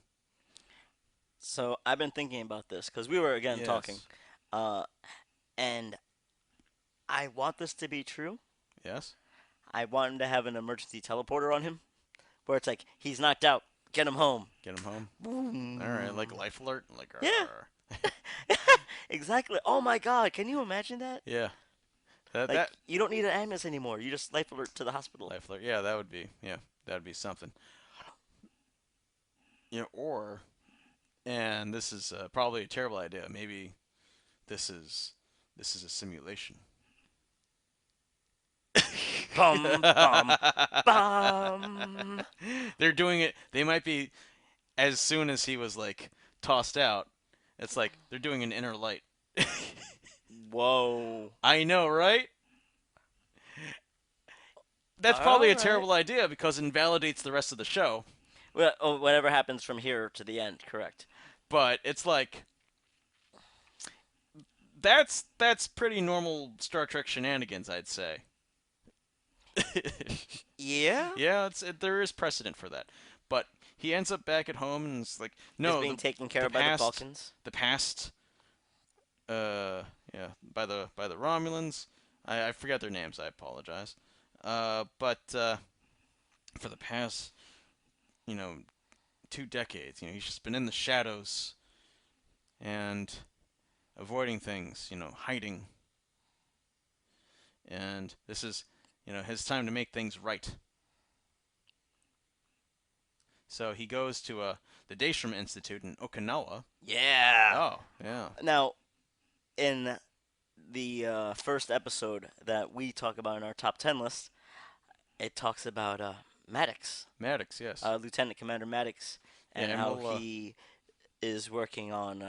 So I've been thinking about this because we were again talking, Yes. uh, and I want this to be true. Yes. I want him to have an emergency teleporter on him, where it's like he's knocked out. Get him home. Get him home. All right, like Boom. life alert. Like, Yeah. Exactly. Oh my God. Can you imagine that? yeah. Like That you don't need an ambulance anymore. You just life alert to the hospital. life alert. Yeah, that would be. Yeah, that would be something. Or and this is probably a terrible idea. Maybe this is this is a simulation. Bum bum bum. They're doing it. They might be as soon as he was like tossed out. It's like they're doing an inner light. Whoa. I know, right? That's probably All a right. terrible idea because it invalidates the rest of the show. Well, oh, whatever happens from here to the end, correct? But it's like that's pretty normal Star Trek shenanigans, I'd say. Yeah. Yeah, there is precedent for that. But he ends up back at home and it's like Is no, being taken care the of by the past Falcons. the past yeah, by the Romulans. I forget their names, I apologize. But for the past, you know, 2 decades, he's just been in the shadows and avoiding things, hiding. And this is, his time to make things right. So he goes to the Daystrom Institute in Okinawa. Yeah. Oh, yeah. Now, in the first episode that we talk about in our top 10 list, it talks about Maddox, Maddox, yes. Lieutenant Commander Maddox, Yeah, and and how we'll he is working on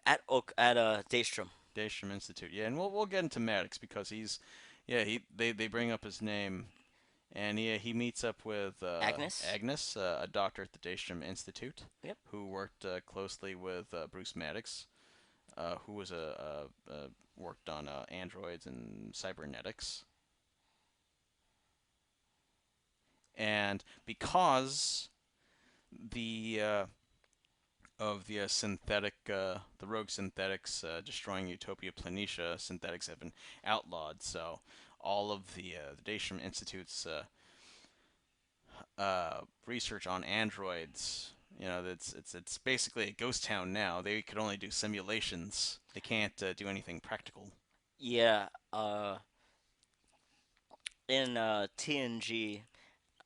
at Daystrom. Daystrom Institute. Yeah, and we'll get into Maddox because yeah, they bring up his name, and he meets up with Agnes. Agnes, a doctor at the Daystrom Institute, Yep. who worked closely with Bruce Maddox, who was worked on androids and cybernetics. And because the of the the rogue synthetics destroying Utopia Planitia, synthetics have been outlawed. So all of the Daystrom Institute's research on androids, it's basically a ghost town now. They could only do simulations. They can't do anything practical. Yeah. In TNG,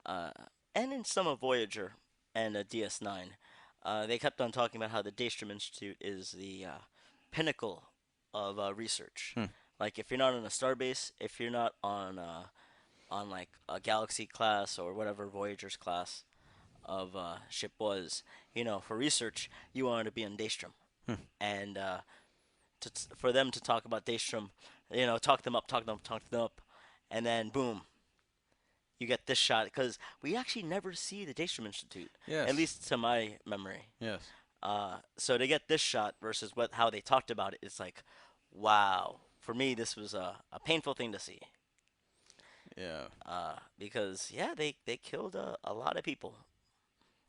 uh, and in some of Voyager and DS9, they kept on talking about how the Daystrom Institute is the pinnacle of research. Hmm. Like, if you're not on a starbase, if you're not on like a Galaxy class or whatever Voyager's class of ship was, for research, you wanted to be on Daystrom. Hmm. And for them to talk about Daystrom, talk them up, talk them up, talk them up, and then boom, you get this shot because we actually never see the Daystrom Institute, at Yes. least to my memory. Yes. So to get this shot versus how they talked about it, it's like, wow. For me, this was a painful thing to see. Yeah. Because yeah, they killed a lot of people.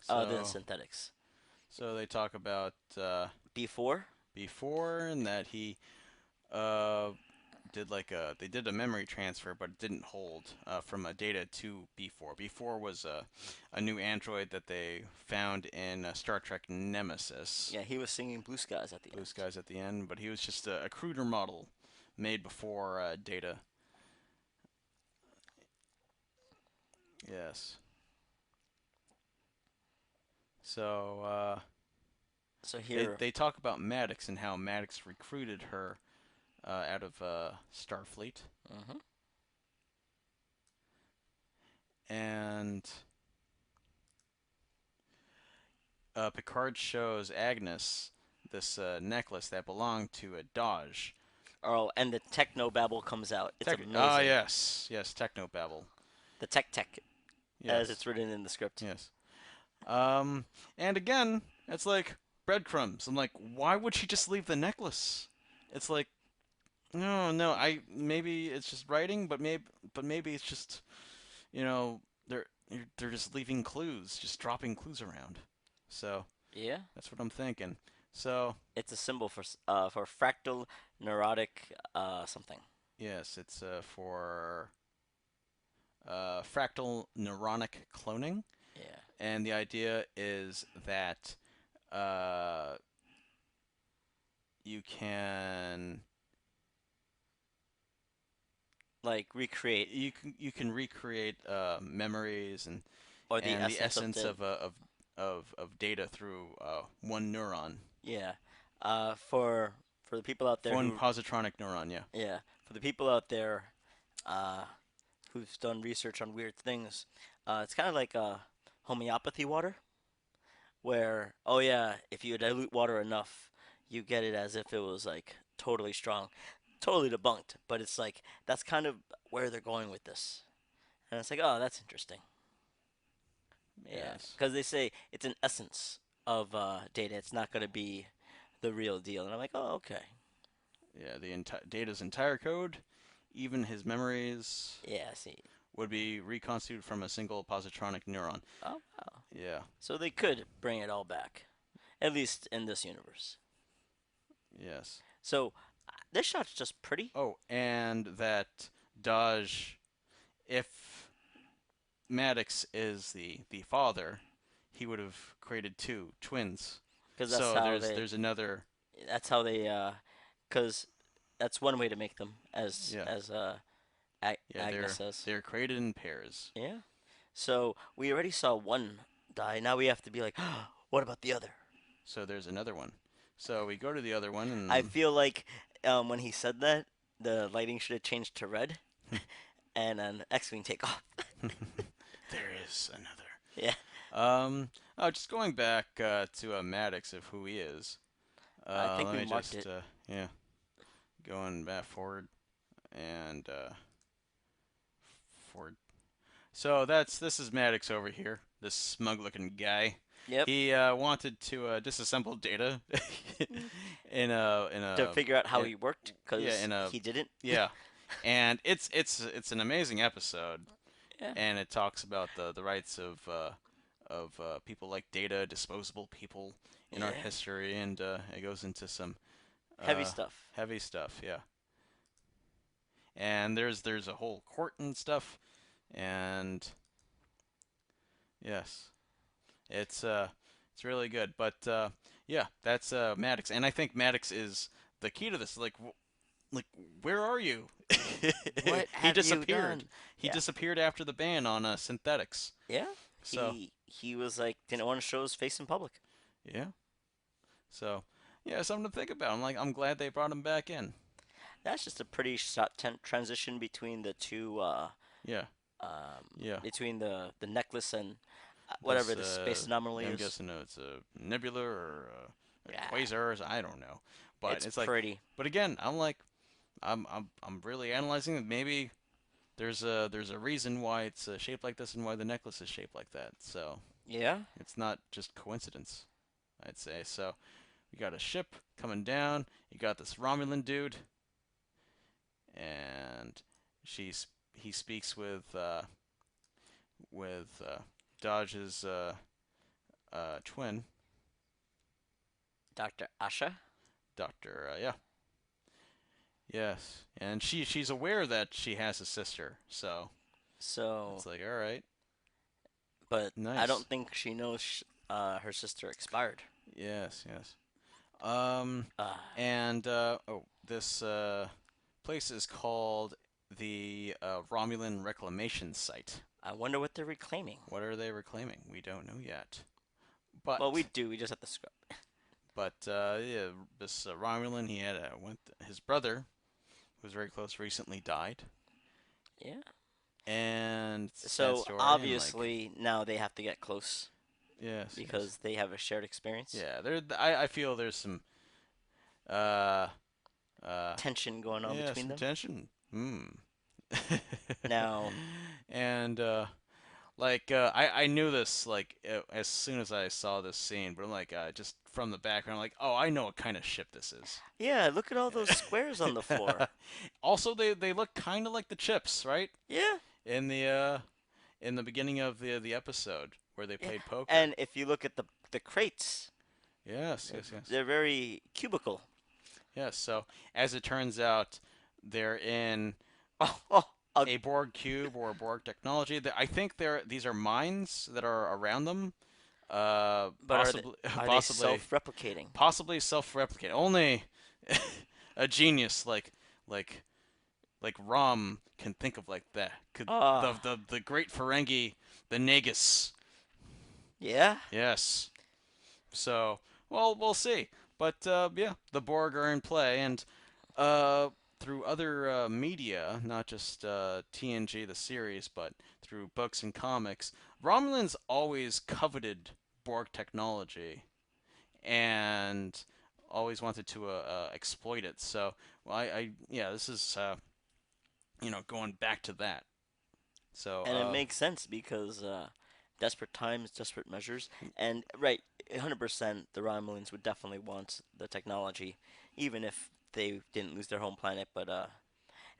The So synthetics. so they talk about Before, before and that he uh they did a memory transfer, but it didn't hold from a data to B4. B4 was a new android that they found in Star Trek Nemesis. yeah, he was singing Blue Skies at the Blue end. Skies at the end, but he was just a cruder model made before Data. Yes. So So they here, they talk about Maddox and how Maddox recruited her out of Starfleet, hmm and Picard shows Agnes this necklace that belonged to a Dodge. oh, and the techno babble comes out. It's Ah, amazing. yes, yes, Technobabble. The tech, as Yes, it's written in the script. yes. Um, and again, it's like breadcrumbs. I'm like, why would she just leave the necklace? It's like, no, no. Maybe it's just writing, but maybe it's just, you know, they're they're just leaving clues, just dropping clues around. So Yeah, that's what I'm thinking. So it's a symbol for fractal neurotic something. yes, it's for fractal neuronic cloning. Yeah. and the idea is that uh, you can Like recreate you can recreate memories or the and the essence of essence the of data through one neuron, yeah. For the people out there one who positronic neuron. Yeah. yeah, for the people out there uh who've done research on weird things, it's kind of like homeopathy water, where oh yeah, if you dilute water enough, you get it as if it was like totally strong, totally debunked. But it's like that's kind of where they're going with this, and it's like oh that's interesting. Yeah, Yes. because they say it's an essence of data. It's not going to be the real deal, and I'm like oh okay. Yeah. The data's entire code, even his memories, Yeah, see. would be reconstituted from a single positronic neuron. Oh wow. Yeah. So they could bring it all back, at least in this universe. Yes. So this shot's just pretty. Oh, and that Dodge, if Maddox is the father, he would have created two twins. Because So there's another. that's how they because that's one way to make them Yeah. as Yeah, Agnes says. they're created in pairs. Yeah. So we already saw one die. Now we have to be like, what about the other? So there's another one. So we go to the other one I and feel like when he said that, the lighting should have changed to red, and an X-wing takeoff. there is another. Yeah. Just going back to Maddox of who he is. I think Let we me marked just it. yeah, going back forward and forward. So this is Maddox over here, this smug-looking guy. Yep. He wanted to disassemble Data in To a figure out how in, he worked, yeah because in a he didn't. yeah, and it's an amazing episode, Yeah. and it talks about the rights of people like Data, disposable people in our Yeah. history, and it goes into some Heavy uh, stuff. heavy stuff. Yeah, and there's a whole court and stuff, and yes, it's really good. But yeah, that's Maddox, and I think Maddox is the key to this. Like where are you? What He have you disappeared. done? He Yeah. disappeared after the ban on synthetics. Yeah. So He was like didn't want to show his face in public. yeah, so yeah, something to think about. I'm glad they brought him back in. That's just a pretty short transition between the two Yeah, yeah. between the necklace and whatever This the space anomaly I'm is. guessing it's a nebula or a Yeah. quasar. I don't know, but It's it's like, pretty. but again, I'm really analyzing it. Maybe there's a reason why it's shaped like this and why the necklace is shaped like that. So Yeah. it's not just coincidence, I'd say. So we got a ship coming down. You got this Romulan dude, and she's he speaks with Dodge's twin, Dr. Asha. Doctor. Yeah, yes, and she's aware that she has a sister. So So, it's like, all right, but I nice. don't think she knows her sister expired. Yes, yes. Um, Uh, and oh, this place is called the Romulan Reclamation Site. I wonder what they're reclaiming. What are they reclaiming? We don't know yet. Well, we But do. We just have to scrub. yeah, this Romulan, he had his brother, who was very close, recently died, Yeah. and it's a sad So story. And like, obviously now they have to get close yes, yes, because they have a shared experience. yeah. I feel there's some uh uh Tension going on yeah, between some them. tension. Hmm. Now, And I knew this like as soon as I saw this scene, but I'm like just from the background, like, oh, I know what kind of ship this is. yeah, look at all those squares on the floor. Also, they look kind of like the chips, right? Yeah, In the beginning of the episode where they yeah. played poker. And if you look at the crates, Yes, yes, yes, they're very cubical. yes. So as it turns out, they're in Oh, oh. Uh, a Borg cube or Borg technology. I think these are minds that are around them. but Possibly, are they possibly, self-replicating? possibly self-replicate. Only a genius like like Rom can think of like that. Could Ah, the great Ferengi, the Nagus. yeah. Yes. So, well, we'll see. But yeah, the Borg are in play, and uh, through other media, not just TNG the series, but through books and comics, Romulans always coveted Borg technology and always wanted to exploit it. So, well, yeah, this is going back to that. So, And it makes sense because desperate times, desperate measures, and right, 100%, the Romulans would definitely want the technology, even if they didn't lose their home planet. But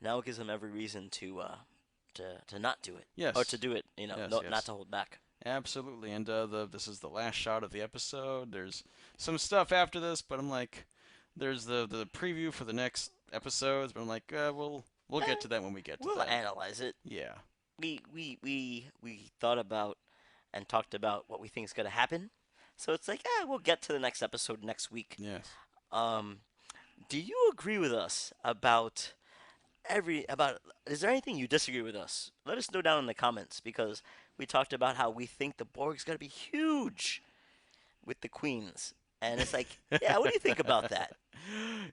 now it gives them every reason to not do it, or to yes, do it. yes, No, not yes. to hold back. Absolutely, and this is the last shot of the episode. There's some stuff after this, but I'm like, there's the preview for the next episodes, but I'm like, we'll Eh, get to that when we get to we'll that. analyze it. Yeah. We thought about and talked about what we think is gonna happen. So it's like, we'll get to the next episode next week. Yes. Um, do you agree with us about is there anything you disagree with us? Let us know down in the comments because we talked about how we think the Borg's gonna be huge with the queens. And it's like, yeah, what do you think about that?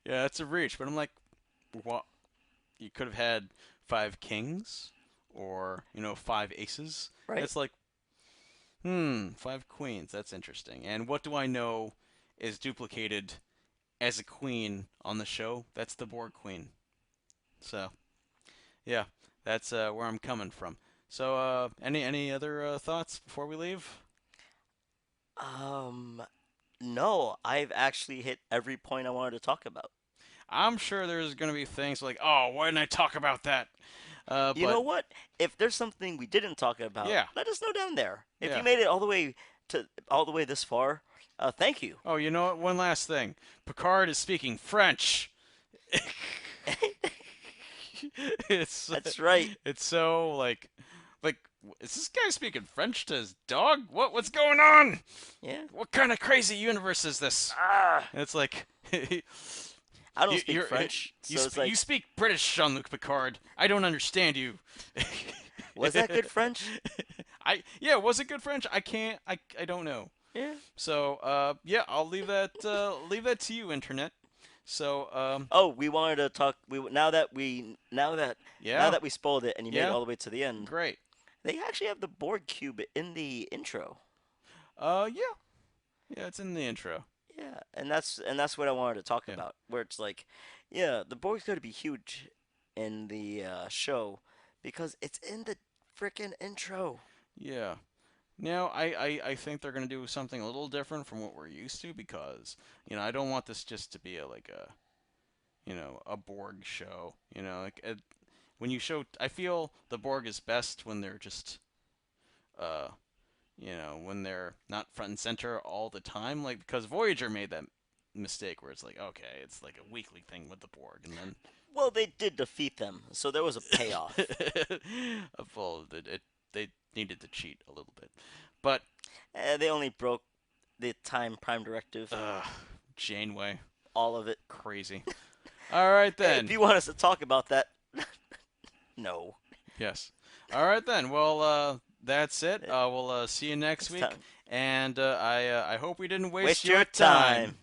Yeah, it's a reach, but I'm like, what? You could have had five kings, or five aces. Right? It's like, five queens. That's interesting. And what do I know is duplicated as a queen on the show? That's the Borg queen. So yeah, that's where I'm coming from. So any other thoughts before we leave? Um, no, I've actually hit every point I wanted to talk about. I'm sure there's gonna be things like, oh, why didn't I talk about that? You But know what? If there's something we didn't talk about, yeah, let us know down there. If you yeah. made it all the way this far, thank you. Oh, you know what? One last thing. Picard is speaking French. it's That's right. it's so like is this guy speaking French to his dog? What's going on? Yeah. What kind of crazy universe is this? Ah, And it's like I don't you speak you're French, so it's you like, speak British, Jean-Luc Picard. I don't understand you. was that good French? I yeah, was it good French? I can't I don't know. Yeah. So yeah, I'll leave that to you, internet. So Oh, we wanted to talk. Now yeah, that we spoiled it, and you made it yeah, all the way to the end, great. they actually have the Borg cube in the intro. Yeah, yeah, it's in the intro. Yeah, and that's what I wanted to talk Yeah, about. Where it's like, yeah, the Borg's going to be huge in the show because it's in the freaking intro. yeah. Now I think they're gonna do something a little different from what we're used to because I don't want this just to be a Borg show. When you show, I feel the Borg is best when they're just uh when they're not front and center all the time. Like because Voyager made that mistake where it's like okay, it's like a weekly thing with the Borg, and Well, they did defeat them, so there was a payoff. then well, they needed to cheat a little bit, but They only broke the time prime directive, uh, Janeway, all of it. crazy. All right Hey, if then. you want us to talk about that, no, Yes. All right then. Well, that's it. We'll see you next it's week, time. and I hope we didn't waste Waste your your time. time.